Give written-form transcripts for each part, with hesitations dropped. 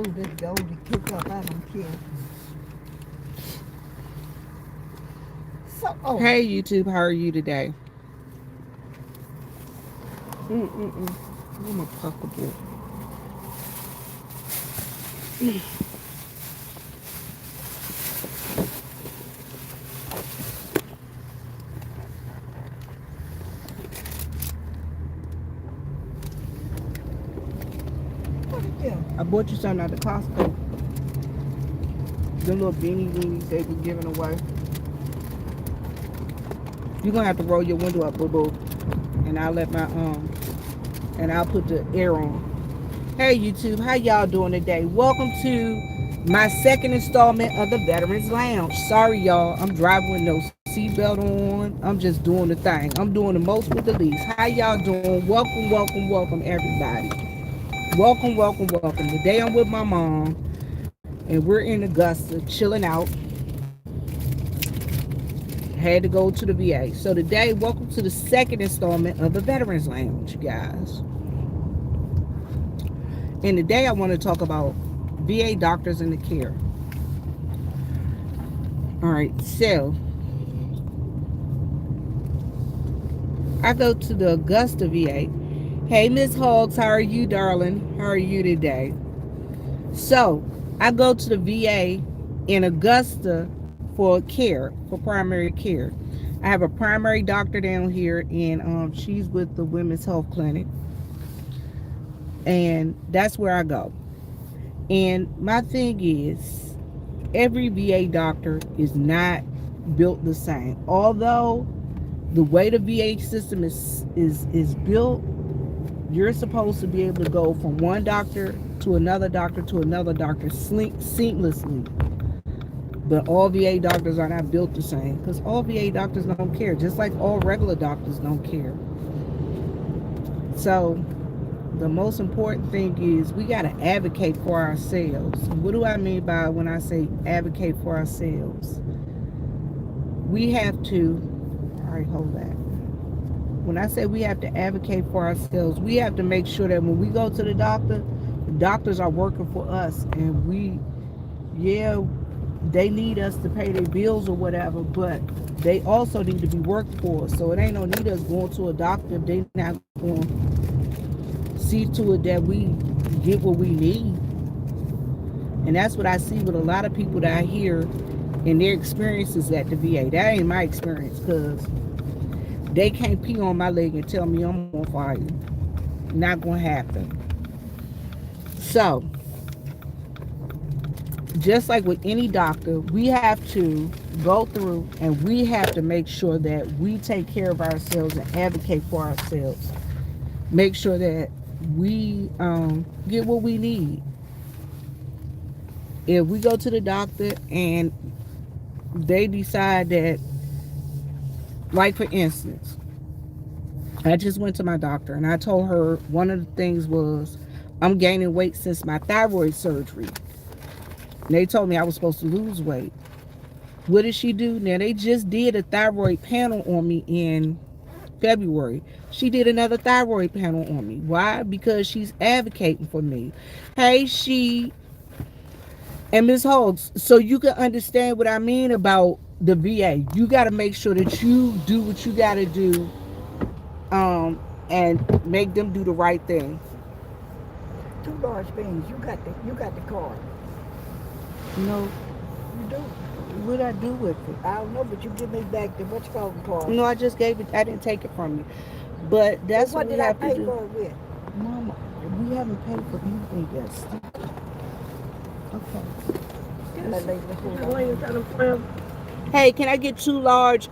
blew this goldie kick up. I don't care. So, oh. Hey YouTube, how are you today? I'm a puckable. What is it? I bought you something at the Costco. The little beanie weenies they were giving away. You're gonna have to roll your window up, boo boo. And I'll let my and I'll put the air on. Hey YouTube, how y'all doing today? Welcome to my second installment of the Veterans Lounge. Sorry y'all, I'm driving with no seatbelt on. I'm just doing the thing. I'm doing the most with the least. How y'all doing? Welcome, welcome, welcome everybody. Welcome, welcome, welcome. Today I'm with my mom and we're in Augusta chilling out. Had to go to the VA. So today, welcome to the second installment of the Veterans Lounge, you guys. And today I want to talk about VA doctors and the care. All right, so I go to the Augusta VA. Hey, Miss Hogs, how are you, darling? How are you today? So I go to the VA in Augusta for care, for primary care. I have a primary doctor down here, and she's with the Women's Health Clinic, and that's where I go. And my thing is, every VA doctor is not built the same. Although the way the VA system is built, you're supposed to be able to go from one doctor to another doctor to another doctor seamlessly. But all VA doctors are not built the same because all VA doctors don't care, just like all regular doctors don't care. So the most important thing is we got to advocate for ourselves. What do I mean by when I say advocate for ourselves? We have to, all right, hold that. When I say we have to advocate for ourselves, we have to make sure that when we go to the doctors are working for us, and they need us to pay their bills or whatever, but they also need to be worked for. So it ain't no need us going to a doctor if they not going to see to it that we get what we need. And that's what I see with a lot of people that I hear in their experiences at the VA. That ain't my experience, because they can't pee on my leg and tell me I'm on fire. Not gonna happen. So just like with any doctor, we have to go through and we have to make sure that we take care of ourselves and advocate for ourselves. Make sure that we get what we need. If we go to the doctor and they decide that, like for instance, I just went to my doctor and I told her one of the things was I'm gaining weight since my thyroid surgery. And they told me I was supposed to lose weight. What did she do? Now, they just did a thyroid panel on me in February. She did another thyroid panel on me. Why? Because she's advocating for me. Hey, she and Ms. Hogs, so you can understand what I mean about the VA. You got to make sure that you do what you got to do, and make them do the right thing. Two large beans. You got the card. No, You do. what I do with it? I don't know, but you give me back the what you call the card. No, I just gave it. I didn't take it from you. But that's So what what we did I have to pay do. for it with? Mama, we haven't paid for anything yet. Okay. Tell that lady to hold on. Hey, can I get 2 large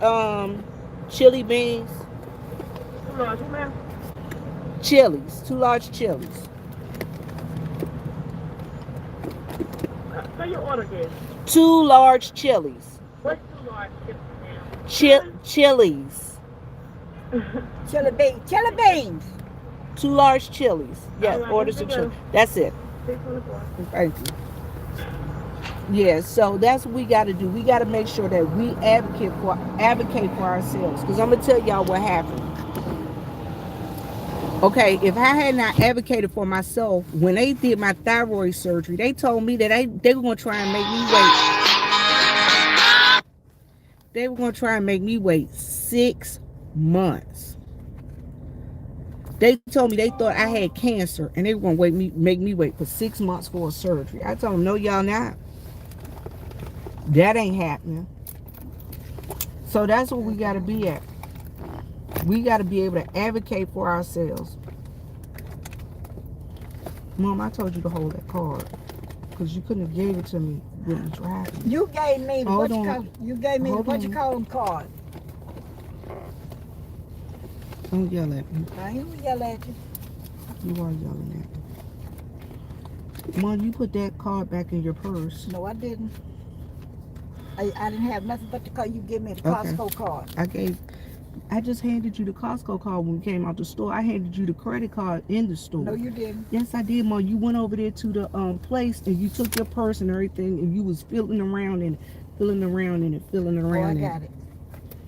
chili beans? 2 large, ma'am. Chilies. 2 large chilies. Say your order again. 2 large chilies. What's 2 large, ma'am? Chilies. Chili beans. Chili beans. 2 large chilies. Yes, All right, order here some we chili. go. That's it. 624. Thank you. Yeah, so that's what we got to do. We got to make sure that we advocate for ourselves. Because I'm gonna tell y'all what happened. Okay, if I had not advocated for myself, when they did my thyroid surgery, they told me that they were going to try and make me wait. They were going to try and make me wait 6 months. They told me they thought I had cancer and they were going to make me wait for 6 months for a surgery. I told them, no, y'all not. That ain't happening. So that's what we got to be at. We got to be able to advocate for ourselves. Mom, I told you to hold that card because you couldn't have gave it to me when we driving. You gave me the Hold what you on. call you gave me the Hold what on. you call them card. Don't yell at me. I ain't gonna yell at you. You are yelling at me. Mom, you put that card back in your purse. No, I didn't. I didn't have nothing but the card. You give me the Okay. Costco card. I just handed you the Costco card when we came out the store. I handed you the credit card in the store. No, you didn't. Yes, I did, Mom. You went over there to the place and you took your purse and everything and you was filling around in it. Oh, I got it.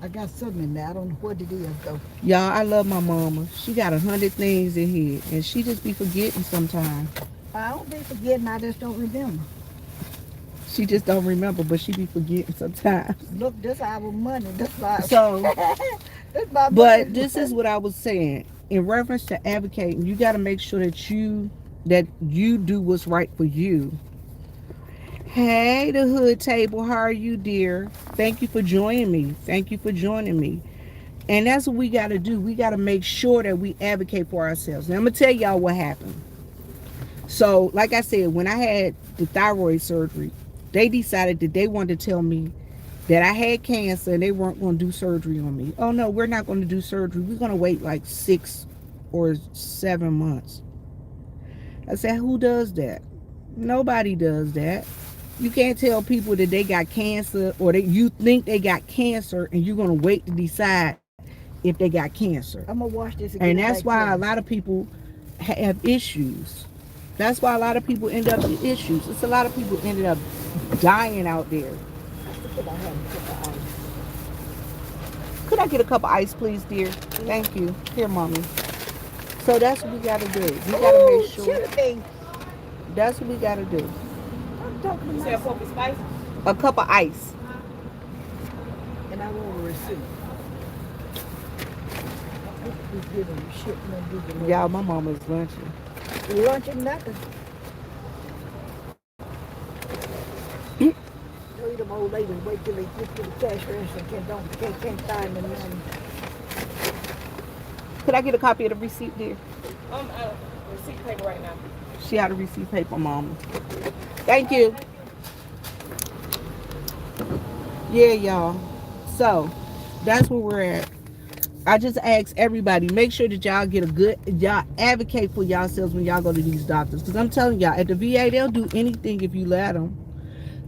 I got something in there. I don't know what it is though. Y'all, I love my mama. She got 100 things in here and she just be forgetting sometimes. I don't be forgetting. I just don't remember. She just don't remember, but she be forgetting sometimes. Look, this our money. This my So, this my but money. this is what I was saying. In reference to advocating, you got to make sure that you do what's right for you. Hey, the hood table. How are you, dear? Thank you for joining me. And that's what we got to do. We got to make sure that we advocate for ourselves. Now, I'm going to tell y'all what happened. So, like I said, when I had the thyroid surgery, they decided that they wanted to tell me that I had cancer and they weren't going to do surgery on me. Oh, no, we're not going to do surgery. We're going to wait like 6 or 7 months. I said, who does that? Nobody does that. You can't tell people that they got cancer or that you think they got cancer and you're going to wait to decide if they got cancer. I'm gonna wash this again. And that's why a lot of people have issues. That's why a lot of people end up with issues. It's a lot of people ended up dying out there. Could I get a cup of ice, please, dear? Thank you. Here, mommy. So that's what we got to do. We got to make sure. That's what we got to do. I'm talking to myself. A cup of ice. And I want a receipt. Y'all, my mama's lunching. Lunching nothing. Tell them old ladies wait till they get to the cash register and can't find the money. Could I get a copy of the receipt, dear? Receipt paper right now. She had a receipt paper, mama. Thank you. Yeah, y'all. So that's where we're at. I just ask everybody, make sure that y'all advocate for yourselves when y'all go to these doctors. Because I'm telling y'all, at the VA, they'll do anything if you let them.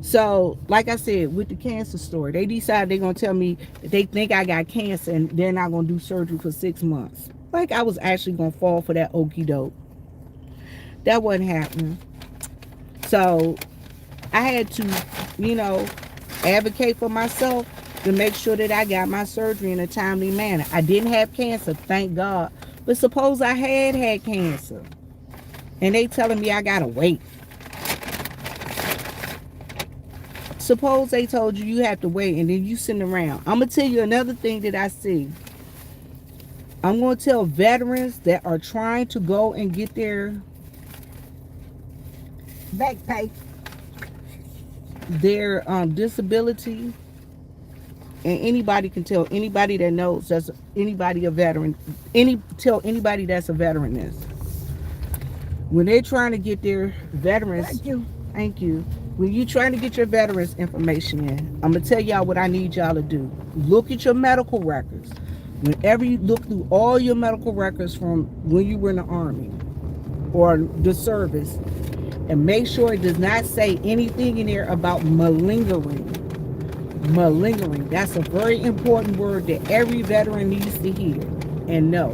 So, like I said, with the cancer story, they decided they're going to tell me that they think I got cancer and they're not going to do surgery for 6 months. Like I was actually going to fall for that okie doke. That wasn't happening. So, I had to, advocate for myself to make sure that I got my surgery in a timely manner. I didn't have cancer, thank God. But suppose I had cancer. And they telling me I gotta wait. Suppose they told you have to wait and then you sitting around. I'm going to tell you another thing that I see. I'm going to tell veterans that are trying to go and get their back pay, their disability. And anybody can tell anybody that knows that's anybody a veteran. Tell anybody that's a veteran is. When they're trying to get their veterans. Thank you. When you're trying to get your veterans information in, I'm going to tell y'all what I need y'all to do. Look at your medical records. Whenever you look through all your medical records from when you were in the Army or the service, and make sure it does not say anything in there about malingering. Malingering. That's a very important word that every veteran needs to hear and know.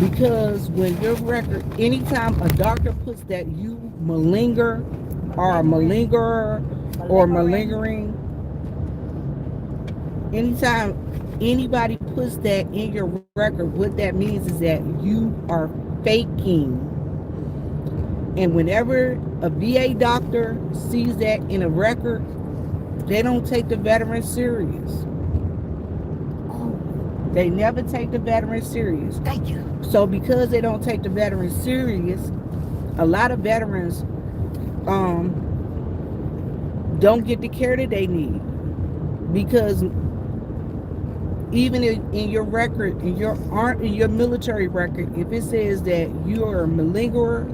Because when your record, anytime a doctor puts that you malinger or a malingerer or malingering, anytime anybody puts that in your record, what that means is that you are faking. And whenever a VA doctor sees that in a record, they don't take the veteran serious. Oh, They never take the veteran serious. thank you. So because they don't take the veteran serious, a lot of veterans don't get the care that they need. Because even in your record, in your military record, if it says that you are a malingerer,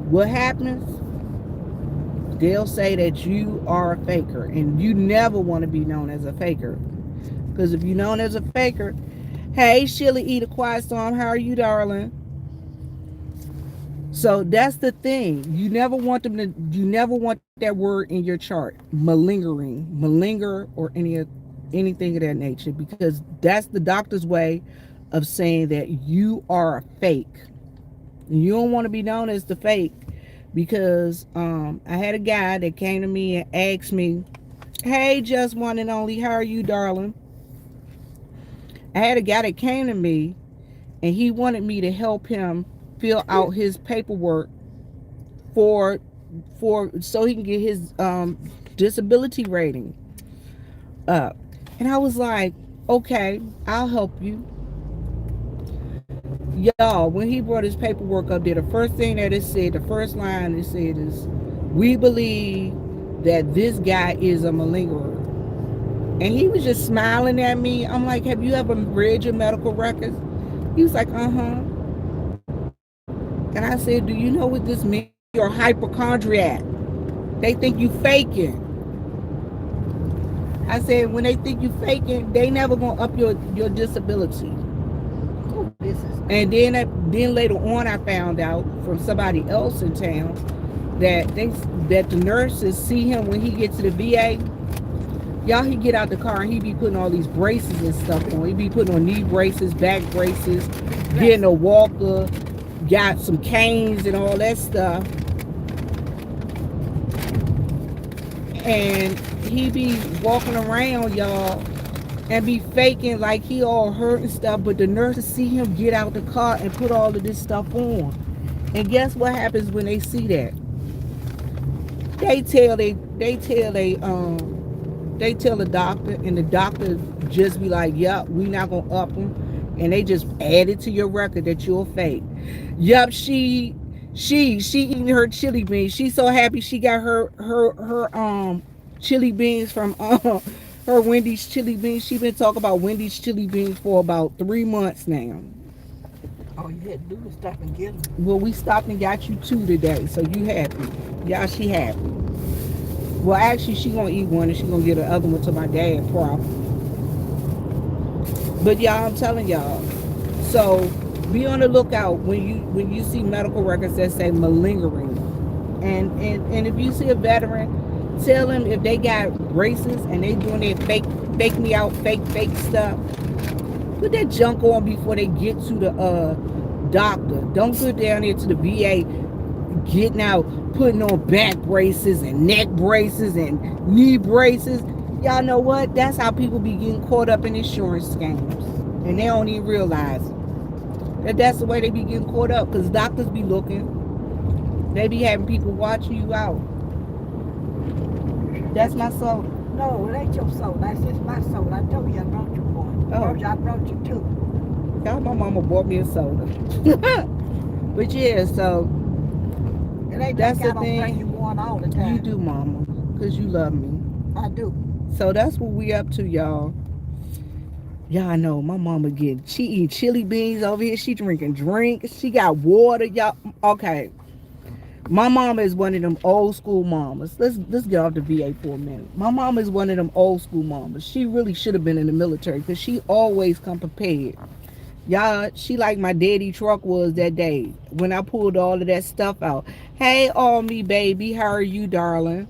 what happens? They'll say that you are a faker, and you never want to be known as a faker. Because if you're known as a faker, hey, Shirley, eat a quiet storm. How are you, darling? So that's the thing. You never want them to. You never want that word in your chart, malingering, malinger, or anything of that nature, because that's the doctor's way of saying that you are a fake. You don't want to be known as the fake, because I had a guy that came to me and asked me, "Hey, just one and only, how are you, darling?" I had a guy that came to me and he wanted me to help him fill out his paperwork for so he can get his disability rating up. And I was like, okay, I'll help you. Y'all, when he brought his paperwork up there, the first thing that it said, the first line it said is, "We believe that this guy is a malingerer." And he was just smiling at me. I'm like, "Have you ever read your medical records?" He was like, "Uh-huh." And I said, "Do you know what this means? You're a hypochondriac. They think you faking." I said, when they think you faking, they never gonna up your disability. Oh, this is And then later on, I found out from somebody else in town that the nurses see him when he gets to the VA. Y'all, he get out the car and he be putting all these braces and stuff on. He be putting on knee braces, back braces, getting a walker, got some canes and all that stuff. And he be walking around, y'all, and be faking like he all hurt and stuff. But the nurses see him get out the car and put all of this stuff on. And guess what happens when they see that? They tell the doctor, and the doctor just be like, "Yup, we not gonna up them," and they just add it to your record that you're fake. Yup, she eating her chili beans. She's so happy she got her chili beans from her Wendy's chili beans. She been talking about Wendy's chili beans for about 3 months now. all you had to do was stop and get them. Well, we stopped and got you 2 today, so you happy? Y'all, she happy. Well, actually, she gonna eat one and she gonna get the other one to my dad, probably. But y'all, I'm telling y'all. So be on the lookout when you see medical records that say malingering, and if you see a veteran, tell them if they got braces and they doing their fake me out, fake stuff. Put that junk on before they get to the doctor. Don't go down there to the VA getting out, putting on back braces and neck braces and knee braces. Y'all know what? That's how people be getting caught up in insurance scams. And they don't even realize it. That's the way they be getting caught up, because doctors be looking. They be having people watching you out. That's my soul. No, it ain't your soul. That's just my soul. I told you I brought you one. Oh. I brought you 2. Y'all, my mama bought me a soda. But yeah, so It ain't that's like I the don't bring thing. you one all the time. You do, mama, because you love me. I do. So that's what we up to, y'all. Y'all know my mama she eat chili beans over here. She drinking drinks. She got water, y'all. Okay. My mama is one of them old school mamas. Let's get off the VA for a minute. My mama is one of them old school mamas. She really should have been in the military, because she always come prepared. Y'all, she like my daddy truck was that day when I pulled all of that stuff out. "Hey, all me baby, how are you, darling?"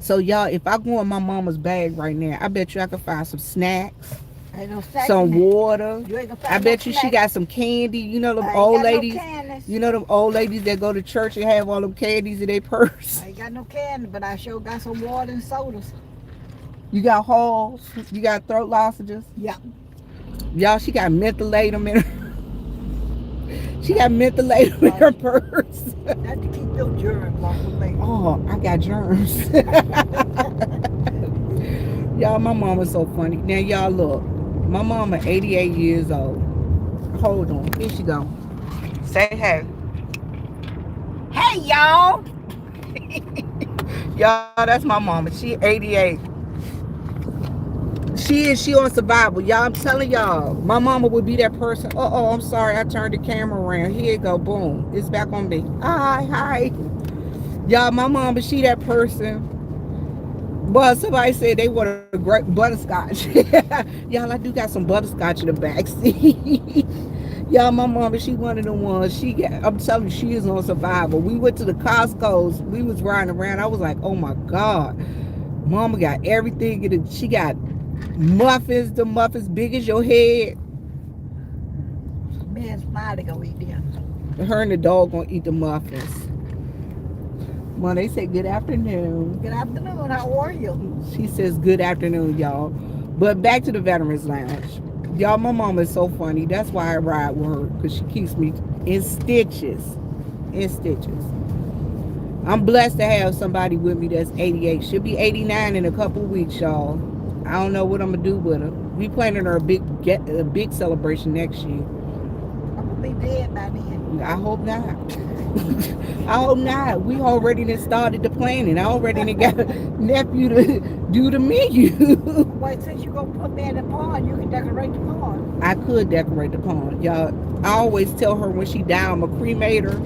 So y'all, if I go in my mama's bag right now, I bet you I could find some snacks, Ain't no snacks some in there. water. You ain't gonna find I bet no you she snacks. got some candy. You know them I ain't old got ladies. No candies. You know them old ladies that go to church and have all them candies in their purse. I ain't got no candy, but I sure got some water and sodas. You got halls. You got throat lozenges. Yeah. Y'all, she got mentholatum in her. She got mentholatum in Right. her purse. Not to keep those germs off of me. Oh, I got germs. Y'all, my mom is so funny. Now, y'all, look. My mama 88 years old. Hold on. Here she go. Say hey. Hey, y'all. Y'all, that's my mama. She 88. She on survival. Y'all, I'm telling y'all, my mama would be that person. Oh, I'm sorry. I turned the camera around. Here you go. Boom. It's back on me. Hi. Y'all, my mama, she that person. Well, somebody said they want a great butterscotch. Y'all, I do got some butterscotch in the back seat. Y'all, my mama, she one of the ones. I'm telling you, she is on survival. We went to the Costco's. We was riding around. I was like, oh my God. Mama got everything. She got muffins, the muffins big as your head. Me and Smiley gonna eat them. Her and the dog gonna eat the muffins. Well, they say good afternoon. Good afternoon. How are you? She says good afternoon, y'all. But back to the Veterans Lounge. Y'all, my mama is so funny. That's why I ride with her, because she keeps me in stitches. In stitches. I'm blessed to have somebody with me that's 88. She'll be 89 in a couple of weeks, y'all. I don't know what I'm gonna do with her. We planning her a big celebration next year. I'm gonna be dead by then. I hope not. I hope not. We already done started the planning. I already done got a nephew to do the menu. Wait, since you gonna put me in the pond, you can decorate the pond. I could decorate the pond, y'all. I always tell her when she die, I'm gonna cremate her,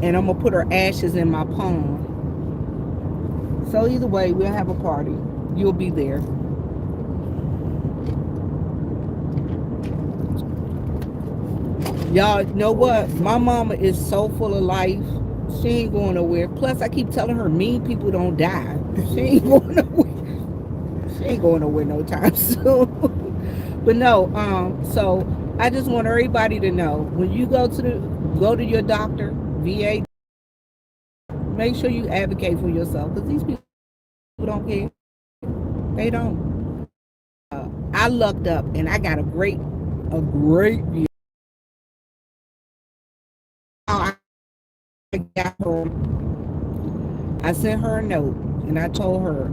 and I'm gonna put her ashes in my pond. So either way, we'll have a party. You'll be there. Y'all know what? My mama is so full of life. She ain't going nowhere. Plus, I keep telling her mean people don't die. She ain't going nowhere. She ain't going nowhere no time soon. But no, so I just want everybody to know when you go to your doctor, VA, make sure you advocate for yourself because these people don't care. They don't. I lucked up and I got a great view. I got her. I sent her a note and I told her,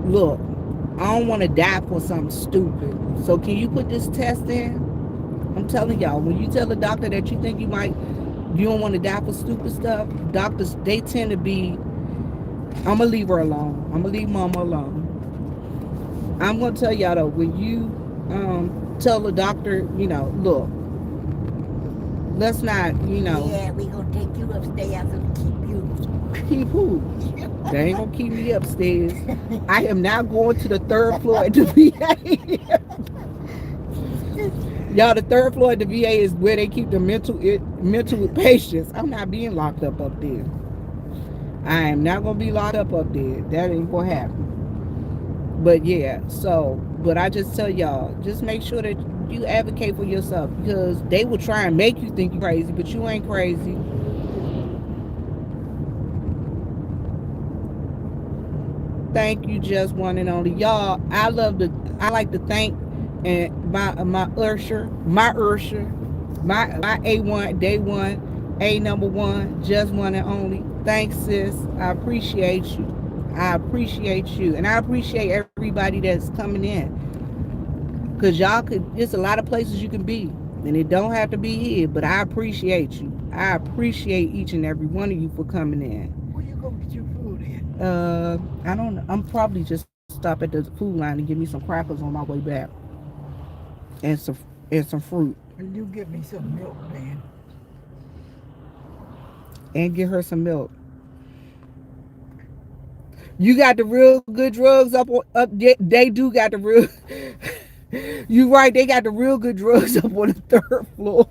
look, I don't want to die for something stupid. So can you put this test in? I'm telling y'all, when you tell the doctor that you think you don't want to die for stupid stuff, doctors, they tend to be, I'm going to leave her alone. I'm going to leave mama alone. I'm going to tell y'all though, when you tell the doctor, look, let's not, Yeah, we gonna take you upstairs and keep you. Keep who? They ain't gonna keep me upstairs. I am now going to the third floor at the VA. Y'all, the third floor at the VA is where they keep the mental patients. I'm not being locked up there. I am not gonna be locked up there. That ain't gonna happen. But yeah, but I just tell y'all, just make sure that you advocate for yourself because they will try and make you think you're crazy, but you ain't crazy. Thank you, just one and only y'all. I like to thank and my Ursher, my A1 day one, A number one, just one and only. Thanks, sis. I appreciate you. And I appreciate everybody that's coming in. Because there's a lot of places you can be. And it don't have to be here. But I appreciate you. I appreciate each and every one of you for coming in. Where you gonna get your food in? I don't know. I'm probably just stop at the food line and get me some crackers on my way back. And some fruit. And you get me some milk, man. And get her some milk. You got the real good drugs up. They do got the real. You right. They got the real good drugs up on the third floor.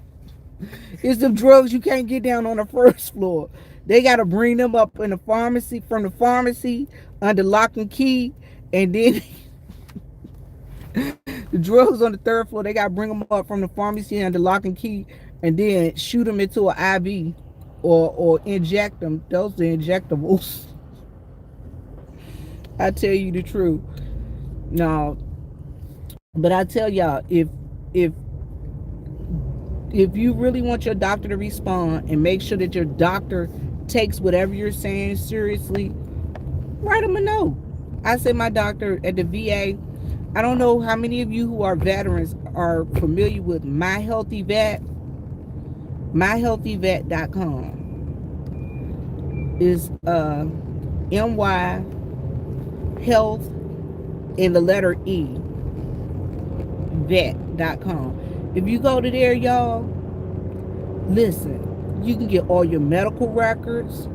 It's the drugs you can't get down on the first floor. They got to bring them up in the pharmacy from the pharmacy under lock and key, and then the drugs on the third floor. They got to bring them up from the pharmacy under lock and key, and then shoot them into an IV or inject them. Those are injectables. I tell you the truth. No, but I tell y'all, if if you really want your doctor to respond and make sure that your doctor takes whatever you're saying seriously, write them a note. I say my doctor at the VA. I don't know how many of you who are veterans are familiar with My Healthy Vet. MyHealthyVet.com is MY Health in the letter E vet.com. If you go to there, y'all, listen, you can get all your medical records.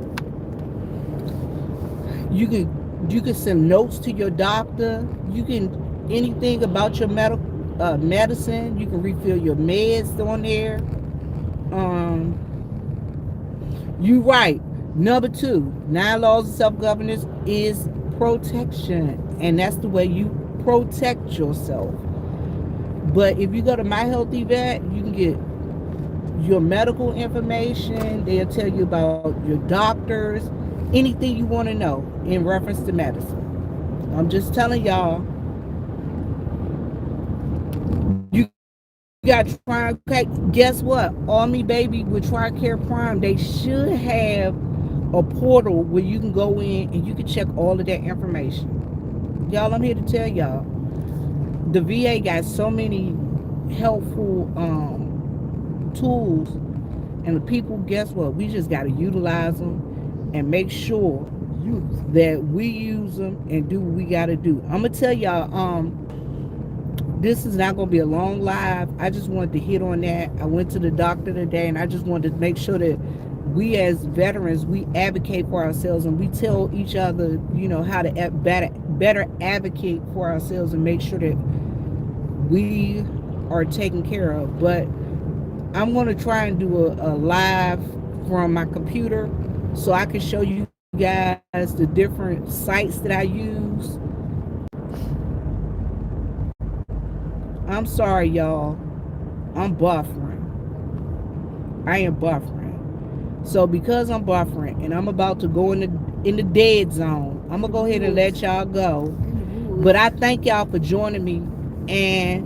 You can send notes to your doctor. You can anything about your medical medicine. You can refill your meds on there. Um, you right. Number two, 9 laws of self-governance is protection, and that's the way you protect yourself. But if you go to My Healthy Vet, you can get your medical information. They'll tell you about your doctors, anything you want to know in reference to medicine. I'm just telling y'all, you got Try. Okay, guess what? Army baby with TRICARE Prime, they should have a portal where you can go in and you can check all of that information. Y'all, I'm here to tell y'all, the VA got so many helpful tools, and the people, guess what? We just got to utilize them and make sure that we use them and do what we got to do. I'm gonna tell y'all, this is not gonna be a long live. I just wanted to hit on that. I went to the doctor today, and I just wanted to make sure that we as veterans, we advocate for ourselves, and we tell each other, how to better advocate for ourselves and make sure that we are taken care of. But I'm going to try and do a live from my computer so I can show you guys the different sites that I use. I'm sorry, y'all. I'm buffering. I am buffering. So because I'm buffering and I'm about to go in the dead zone, I'm gonna go ahead and let y'all go. But I thank y'all for joining me, and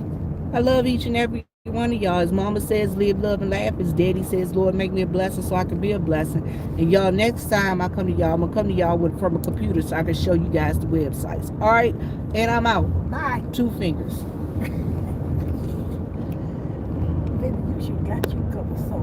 I love each and every one of y'all. As Mama says, live, love, and laugh. As Daddy says, Lord, make me a blessing so I can be a blessing. And y'all, next time I come to y'all, I'm gonna come to y'all from a computer so I can show you guys the websites. All right, and I'm out. Bye. 2 fingers. Baby, you should got you a couple soap.